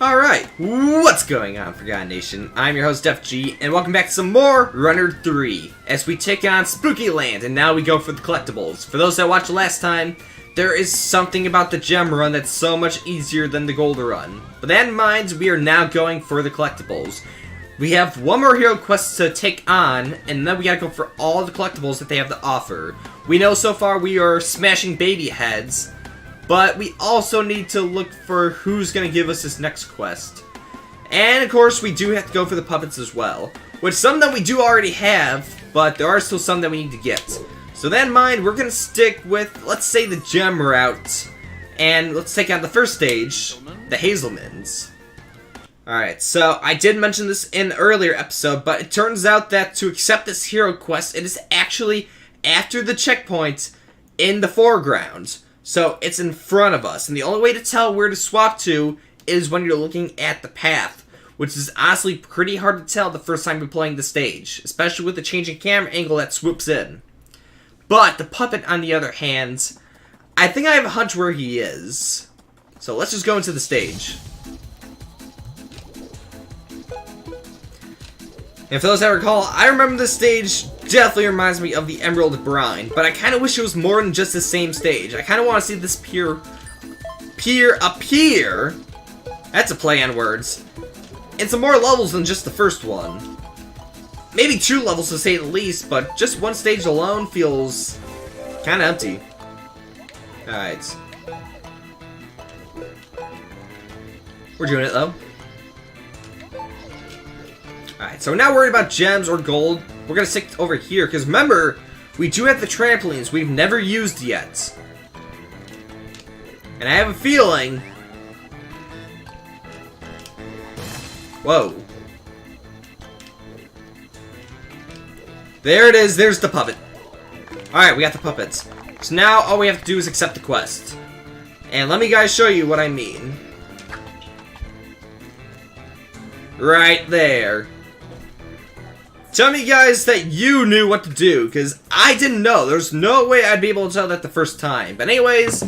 Alright, what's going on, Forgotten Nation? I'm your host, FG, and welcome back to some more Runner 3, as we take on Spooky Land, and now we go for the collectibles. For those that watched last time, there is something about the gem run that's so much easier than the gold run. With that in mind, we are now going for the collectibles. We have one more hero quest to take on, and then we gotta go for all the collectibles that they have to offer. We know so far we are smashing baby heads, but we also need to look for who's going to give us this next quest. And of course, we do have to go for the puppets as well. Which some that we do already have, but there are still some that we need to get. So that in mind, we're going to stick with, let's say, the gem route. And let's take on the first stage, the Hazelmans. Alright, so I did mention this in an earlier episode, but it turns out that to accept this hero quest, it is actually after the checkpoint in the foreground. So it's in front of us, and the only way to tell where to swap to is when you're looking at the path, which is honestly pretty hard to tell the first time you're playing the stage, especially with the changing camera angle that swoops in. But the puppet, on the other hand, I think I have a hunch where he is. So let's just go into the stage. And for those that recall, I remember this stage definitely reminds me of the Emerald Brine, but I kind of wish it was more than just the same stage. I kind of want to see this pier appear. That's a play on words. And some more levels than just the first one. Maybe 2 levels to say the least, but just one stage alone feels kind of empty. Alright. We're doing it though. Alright, so we're not worried about gems or gold. We're going to stick over here, because remember, we do have the trampolines we've never used yet. And I have a feeling... Whoa. There it is, there's the puppet. Alright, we got the puppets. So now all we have to do is accept the quest. And let me guys show you what I mean. Right there. Tell me, guys, that you knew what to do, because I didn't know. There's no way I'd be able to tell that the first time. But anyways...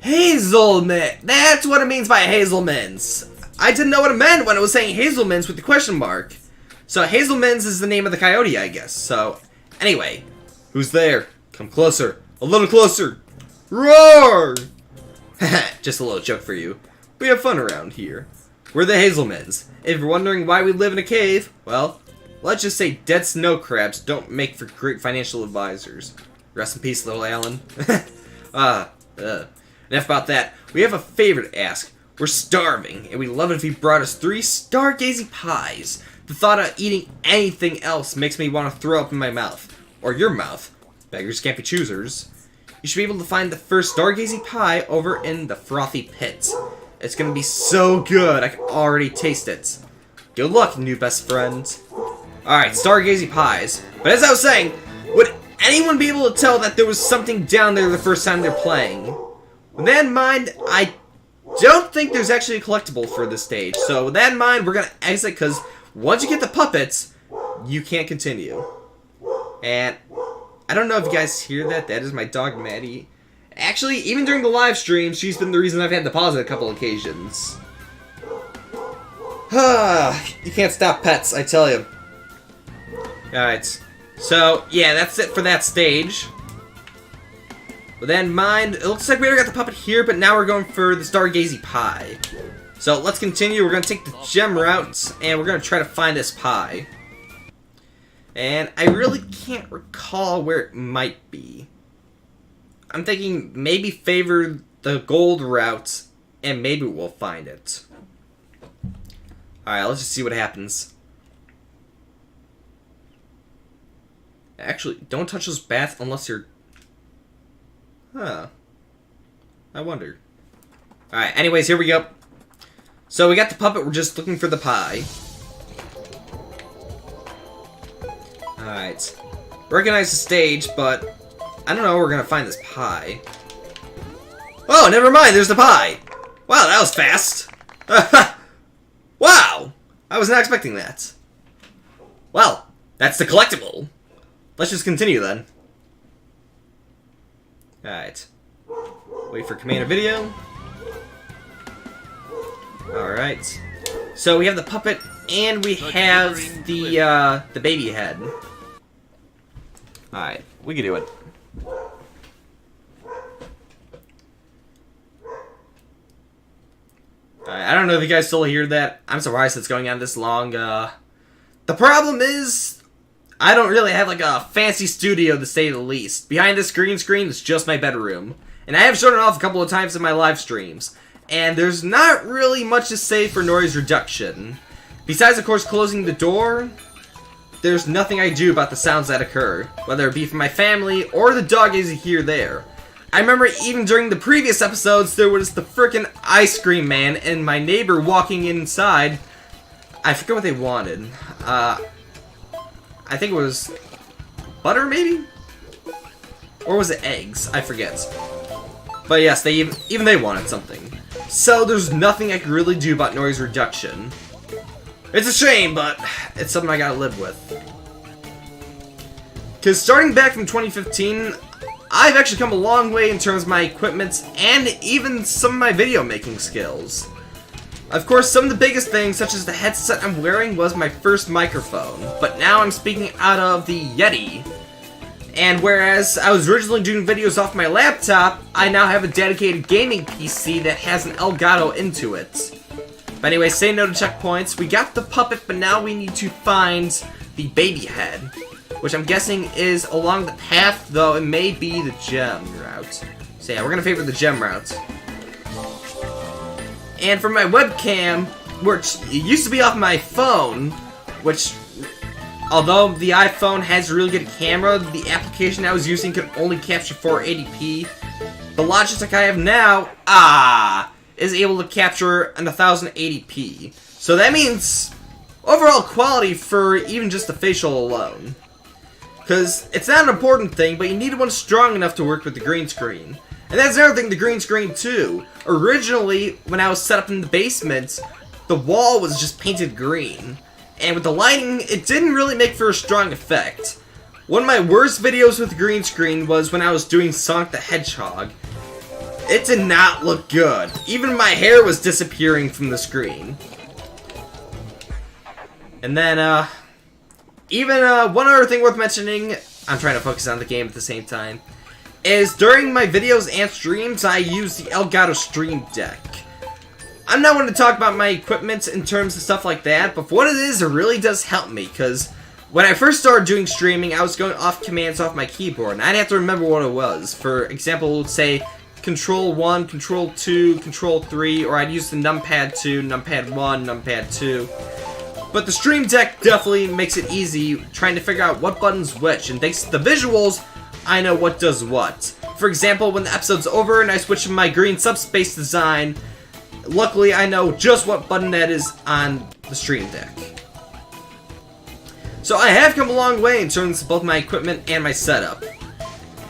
Hazelman! That's what it means by Hazelmans. I didn't know what it meant when it was saying Hazelmans with the question mark. So Hazelmans is the name of the coyote, I guess. So, anyway. Who's there? Come closer. A little closer. Roar! Just a little joke for you. We have fun around here. We're the Hazelmans. If you're wondering why we live in a cave, well, let's just say dead snow crabs don't make for great financial advisors. Rest in peace, little Alan. Enough about that. We have a favor to ask. We're starving, and we'd love it if you brought us 3 stargazy pies. The thought of eating anything else makes me want to throw up in my mouth. Or your mouth. Beggars can't be choosers. You should be able to find the first stargazy pie over in the frothy pit. It's gonna be so good, I can already taste it. Good luck, new best friend. Alright, stargazy pies. But as I was saying, would anyone be able to tell that there was something down there the first time they're playing? With that in mind, I don't think there's actually a collectible for this stage. So with that in mind, we're gonna exit, because once you get the puppets, you can't continue. And I don't know if you guys hear that. That is my dog, Maddie. Actually, even during the live stream, she's been the reason I've had to pause it a couple occasions. You can't stop pets, I tell you. Alright. So, yeah, that's it for that stage. With that in mind, it looks like we already got the puppet here, but now we're going for the stargazy pie. So, let's continue. We're going to take the gem route, and we're going to try to find this pie. And I really can't recall where it might be. I'm thinking maybe favor the gold route, and maybe we'll find it. Alright, let's just see what happens. Actually, don't touch those bats unless you're... Huh. I wonder. Alright, anyways, here we go. So we got the puppet, we're just looking for the pie. Alright. Recognize the stage, but... I don't know where we're gonna find this pie. Oh, never mind, there's the pie! Wow, that was fast! Wow! I was not expecting that. Well, that's the collectible. Let's just continue then. Alright. Wait for command video. Alright. So we have the puppet and we have the baby head. Alright, we can do it. Alright, I don't know if you guys still hear that. I'm surprised it's going on this long. The problem is, I don't really have like a fancy studio to say the least. Behind this green screen is just my bedroom. And I have shown it off a couple of times in my live streams. And there's not really much to say for noise reduction. Besides, of course, closing the door, there's nothing I do about the sounds that occur. Whether it be from my family or the dog as you hear there. I remember even during the previous episodes, there was the frickin' ice cream man and my neighbor walking inside. I forget what they wanted. I think it was butter, maybe? Or was it eggs? I forget. But yes, even they wanted something. So there's nothing I can really do about noise reduction. It's a shame, but it's something I gotta live with. Because starting back from 2015, I've actually come a long way in terms of my equipment and even some of my video making skills. Of course, some of the biggest things, such as the headset I'm wearing, was my first microphone, but now I'm speaking out of the Yeti. And whereas I was originally doing videos off my laptop, I now have a dedicated gaming PC that has an Elgato into it. But anyway, say no to checkpoints. We got the puppet, but now we need to find the baby head, which I'm guessing is along the path, though it may be the gem route. So yeah, we're gonna favor the gem route. And for my webcam, which it used to be off my phone, which, although the iPhone has a really good camera, the application I was using could only capture 480p. The Logitech I have now, is able to capture an 1080p. So that means overall quality for even just the facial alone. Because it's not an important thing, but you need one strong enough to work with the green screen. And that's another thing, the green screen too. Originally, when I was set up in the basement, the wall was just painted green. And with the lighting, it didn't really make for a strong effect. One of my worst videos with the green screen was when I was doing Sonic the Hedgehog. It did not look good. Even my hair was disappearing from the screen. And then, one other thing worth mentioning, I'm trying to focus on the game at the same time, is during my videos and streams, I use the Elgato Stream Deck. I'm not going to talk about my equipment in terms of stuff like that, but for what it is, it really does help me, because when I first started doing streaming, I was going off commands off my keyboard, and I'd have to remember what it was. For example, let's say Control 1, Control 2, Control 3, or I'd use the numpad 2, numpad 1, numpad 2. But the Stream Deck definitely makes it easy trying to figure out what button's which, and thanks to the visuals, I know what does what. For example, when the episode's over and I switch to my green subspace design, luckily I know just what button that is on the Stream Deck. So I have come a long way in terms of both my equipment and my setup.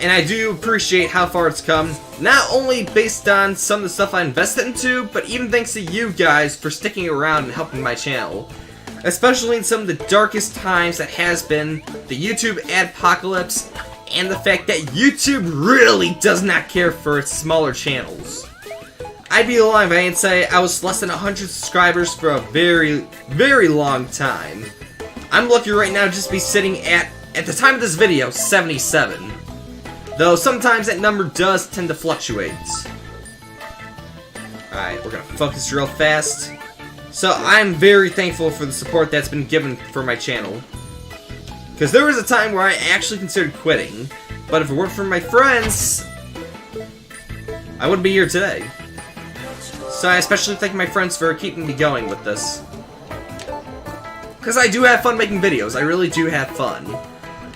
And I do appreciate how far it's come, not only based on some of the stuff I invested into, but even thanks to you guys for sticking around and helping my channel. Especially in some of the darkest times that has been the YouTube adpocalypse, and the fact that YouTube really does not care for its smaller channels. I'd be lying if I didn't say I was less than 100 subscribers for a very, very long time. I'm lucky right now just to be sitting at the time of this video, 77. Though sometimes that number does tend to fluctuate. Alright, we're gonna focus real fast. So I'm very thankful for the support that's been given for my channel. Because there was a time where I actually considered quitting. But if it weren't for my friends, I wouldn't be here today. So I especially thank my friends for keeping me going with this. Because I do have fun making videos, I really do have fun.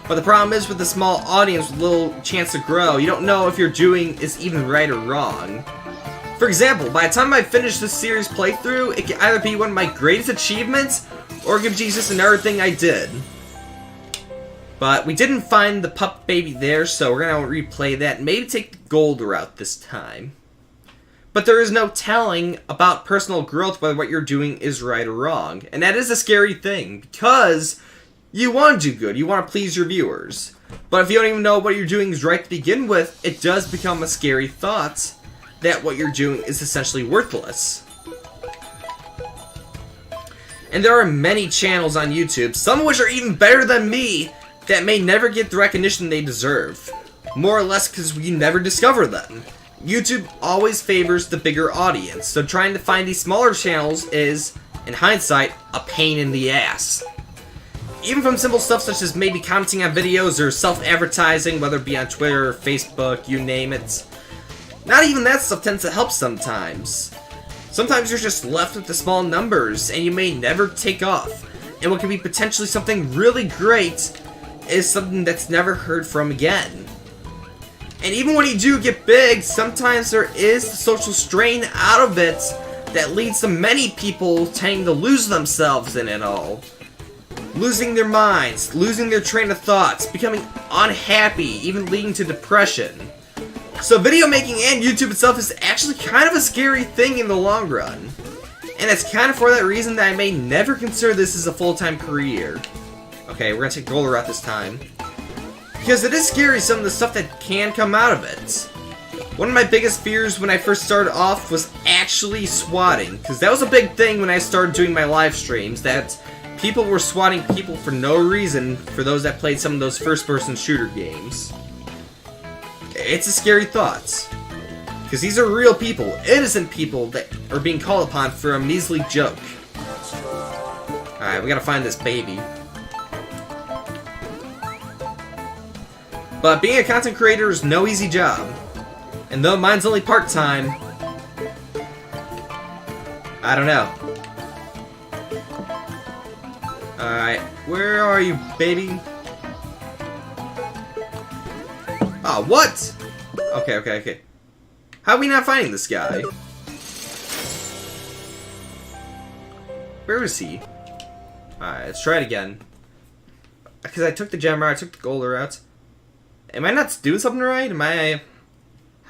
But the problem is with a small audience with little chance to grow, you don't know if you're doing is even right or wrong. For example, by the time I finish this series playthrough, it can either be one of my greatest achievements, or it could be just another thing I did. But we didn't find the pup baby there, so we're gonna replay that and maybe take the gold route this time. But there is no telling about personal growth whether what you're doing is right or wrong. And that is a scary thing, because you want to do good, you want to please your viewers. But if you don't even know what you're doing is right to begin with, it does become a scary thought that what you're doing is essentially worthless. And there are many channels on YouTube, some of which are even better than me, that may never get the recognition they deserve. More or less because we never discover them. YouTube always favors the bigger audience, so trying to find these smaller channels is, in hindsight, a pain in the ass. Even from simple stuff such as maybe commenting on videos or self-advertising, whether it be on Twitter or Facebook, you name it. Not even that stuff tends to help sometimes. Sometimes you're just left with the small numbers, and you may never take off. And what can be potentially something really great is something that's never heard from again. And even when you do get big, sometimes there is the social strain out of it that leads to many people tending to lose themselves in it all. Losing their minds, losing their train of thoughts, becoming unhappy, even leading to depression. So video making and YouTube itself is actually kind of a scary thing in the long run. And it's kind of for that reason that I may never consider this as a full-time career. Okay, we're gonna take the gold route this time. Because it is scary, some of the stuff that can come out of it. One of my biggest fears when I first started off was actually swatting. Because that was a big thing when I started doing my live streams, that people were swatting people for no reason for those that played some of those first-person shooter games. It's a scary thought. Because these are real people, innocent people that are being called upon for a measly joke. Alright, we gotta find this baby. But being a content creator is no easy job. And though mine's only part-time, I don't know. Alright, where are you, baby? Oh, what? Okay. How are we not finding this guy? Where is he? Alright, let's try it again. Because I took the gem route, I took the gold route. Am I not doing something right?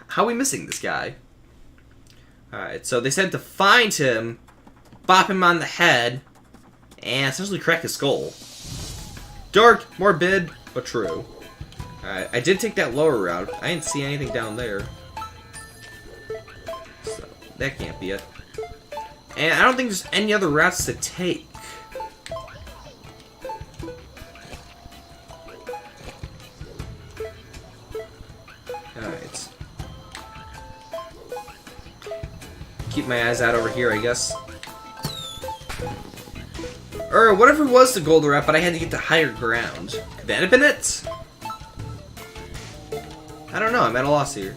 How are we missing this guy? Alright, so they said to find him, bop him on the head, and essentially crack his skull. Dark, morbid, but true. Alright, I did take that lower route. I didn't see anything down there. So, that can't be it. And I don't think there's any other routes to take. Alright. Keep my eyes out over here, I guess. Or whatever was the gold route, but I had to get to higher ground. Could that have been it? I don't know, I'm at a loss here.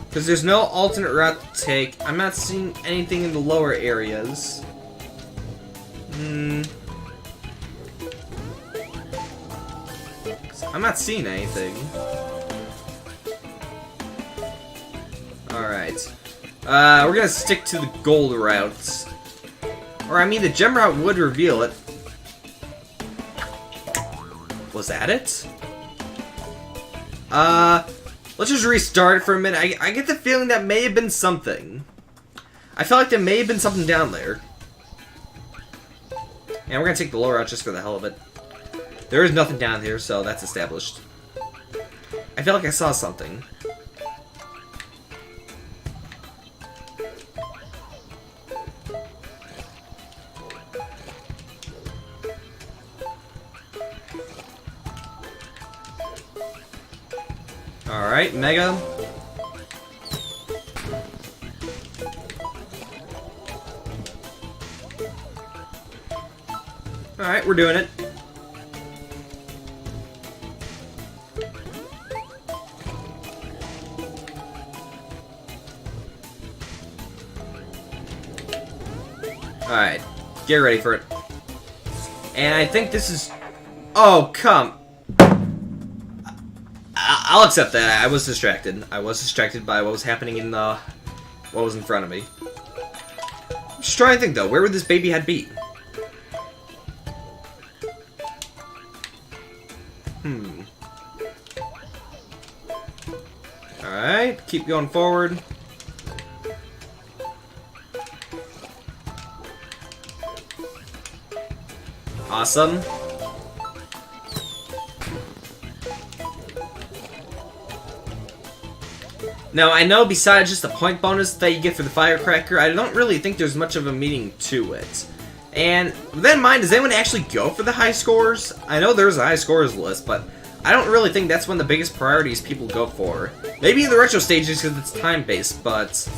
Because there's no alternate route to take. I'm not seeing anything in the lower areas. I'm not seeing anything. Alright. We're gonna stick to the gold routes. Or, I mean, the gem route would reveal it. Was that it? Let's just restart it for a minute. I get the feeling that may have been something. I felt like there may have been something down there. And we're gonna take the lower route just for the hell of it. There is nothing down here, so that's established. I feel like I saw something. Alright, Mega. Alright, we're doing it. Alright, get ready for it. And I think this is... Oh, come... I'll accept that. I was distracted. I was distracted by what was happening in the... what was in front of me. I'm just trying to think, though. Where would this baby head be? Alright, keep going forward. Awesome. Now, I know besides just the point bonus that you get for the firecracker, I don't really think there's much of a meaning to it. And with that in mind, does anyone actually go for the high scores? I know there's a high scores list, but I don't really think that's one of the biggest priorities people go for. Maybe in the retro stages because it's time-based, but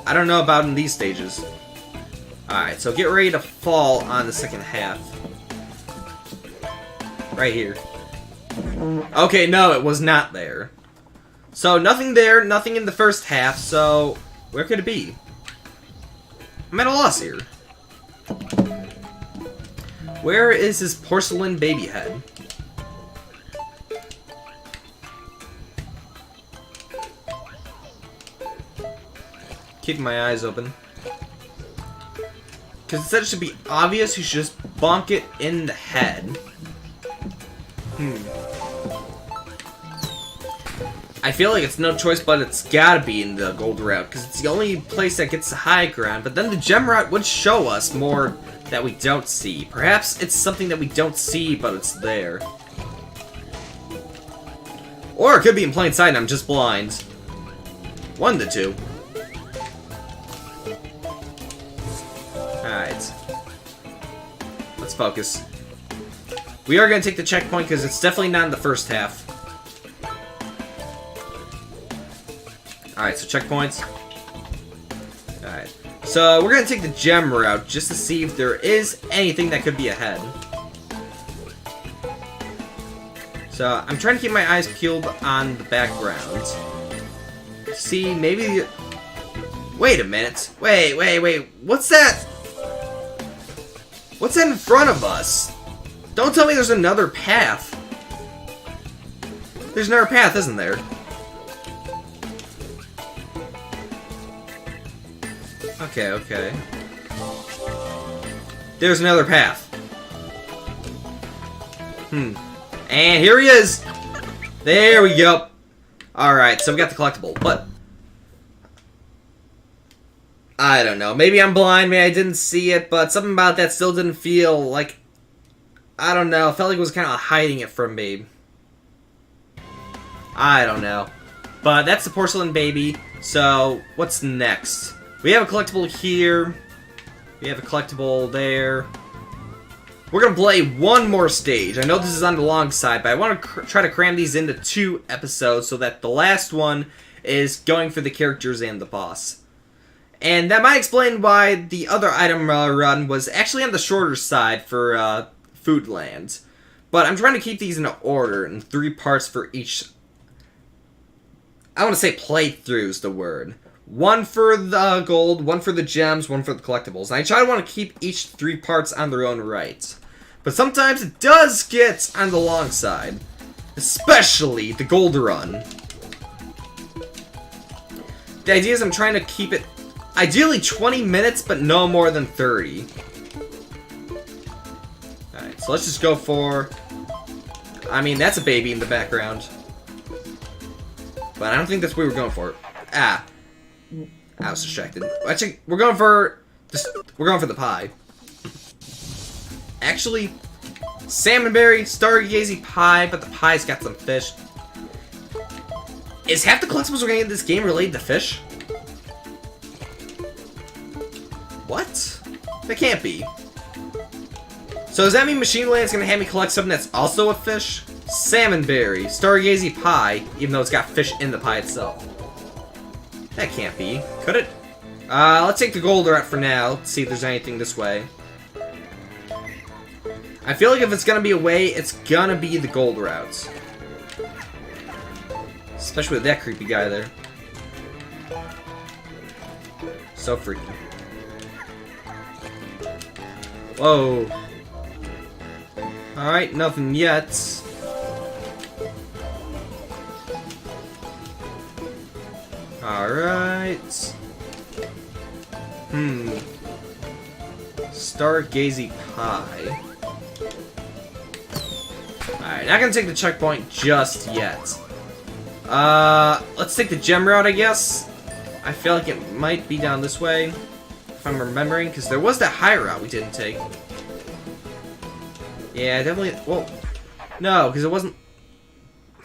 I don't know about in these stages. Alright, so get ready to fall on the second half. Right here. Okay, no, it was not there. So, nothing there, nothing in the first half, so where could it be? I'm at a loss here. Where is his porcelain baby head? Keeping my eyes open. Because instead it should be obvious, you should just bonk it in the head. I feel like it's no choice, but it's gotta be in the gold route, because it's the only place that gets the high ground, but then the gem route would show us more that we don't see. Perhaps it's something that we don't see, but it's there. Or it could be in plain sight and I'm just blind. One of the two. Alright. Let's focus. We are going to take the checkpoint because it's definitely not in the first half. Alright, so checkpoints. Alright. So we're going to take the gem route just to see if there is anything that could be ahead. So I'm trying to keep my eyes peeled on the background. See, maybe... Wait a minute. Wait. What's that? What's that in front of us? Don't tell me there's another path. There's another path, isn't there? Okay. There's another path. And here he is! There we go. Alright, so we got the collectible, but... I don't know. Maybe I'm blind, maybe I didn't see it, but something about that still didn't feel like... I don't know, it felt like it was kind of hiding it from me. I don't know. But that's the porcelain baby, so what's next? We have a collectible here. We have a collectible there. We're going to play one more stage. I know this is on the long side, but I want to try to cram these into 2 episodes so that the last one is going for the characters and the boss. And that might explain why the other item run was actually on the shorter side for Foodland. But I'm trying to keep these in order in 3 parts for each... I want to say playthrough is the word. 1 for the gold, 1 for the gems, 1 for the collectibles. And I try to want to keep each 3 parts on their own right. But sometimes it does get on the long side. Especially the gold run. The idea is I'm trying to keep it ideally 20 minutes, but no more than 30. Alright, so let's just go for... I mean, that's a baby in the background. But I don't think that's what we were going for. I was distracted. Actually, we're going for the pie. Actually, salmonberry, stargazy pie, but the pie's got some fish. Is half the collectibles we're getting in this game related to fish? What? That can't be. So does that mean Machine Land's gonna have me collect something that's also a fish? Salmonberry, stargazy pie, even though it's got fish in the pie itself. That can't be. Could it? Let's take the gold route for now. Let's see if there's anything this way. I feel like if it's gonna be a way, it's gonna be the gold route. Especially with that creepy guy there. So freaky. Whoa. Alright, nothing yet. Alright. Stargazy pie. Alright, not gonna take the checkpoint just yet. Let's take the gem route, I guess. I feel like it might be down this way, if I'm remembering, because there was that high route we didn't take. Yeah, definitely. Well, no, because it wasn't.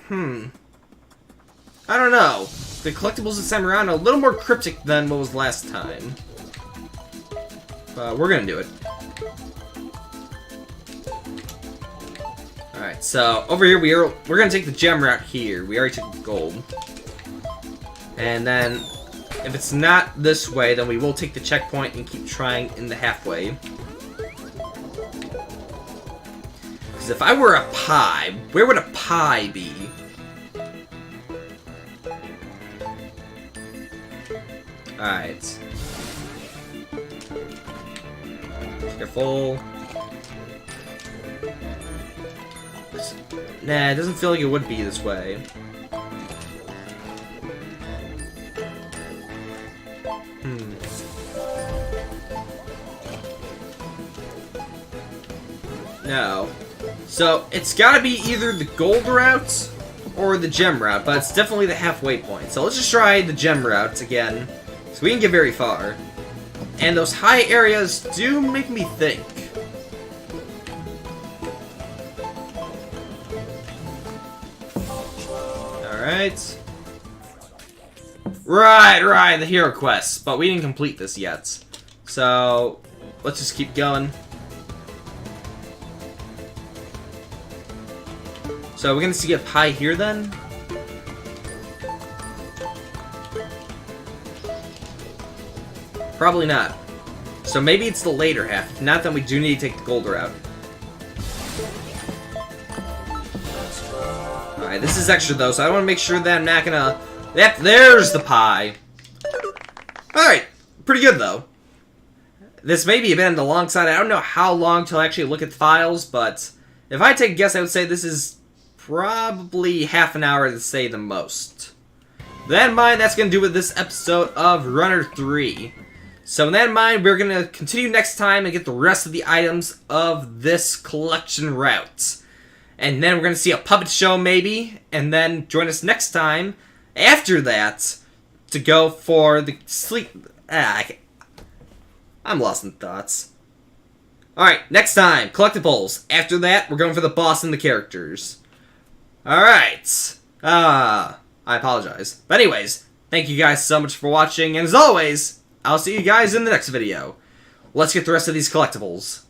I don't know. The collectibles this time around are a little more cryptic than what was last time. we're gonna do it. Alright, so over here we're gonna take the gem route here. We already took the gold. And then, if it's not this way, then we will take the checkpoint and keep trying in the halfway. Because if I were a pie, where would a pie be? Alright. Careful. Nah, it doesn't feel like it would be this way. No. So, it's gotta be either the gold route or the gem route, but it's definitely the halfway point. So let's just try the gem route again, so we can get very far. And those high areas do make me think. Alright. Right, the hero quest. But we didn't complete this yet. So, let's just keep going. So, we're gonna see a pie here then? Probably not. So maybe it's the later half. If not, then we do need to take the gold route. Alright, this is extra though, so I want to make sure that I'm not gonna... Yep, there's the pie! Alright, pretty good though. This may be a bit on the long side. I don't know how long till I actually look at the files, but if I take a guess, I would say this is probably half an hour to say the most. With that in mind, that's going to do with this episode of Runner 3. So with that in mind, we're going to continue next time and get the rest of the items of this collection route. And then we're going to see a puppet show maybe, and then join us next time after that to go for the sleep... I'm lost in thoughts. Alright, next time, collectibles. After that, we're going for the boss and the characters. Alright. I apologize. But anyways, thank you guys so much for watching, and as always, I'll see you guys in the next video. Let's get the rest of these collectibles.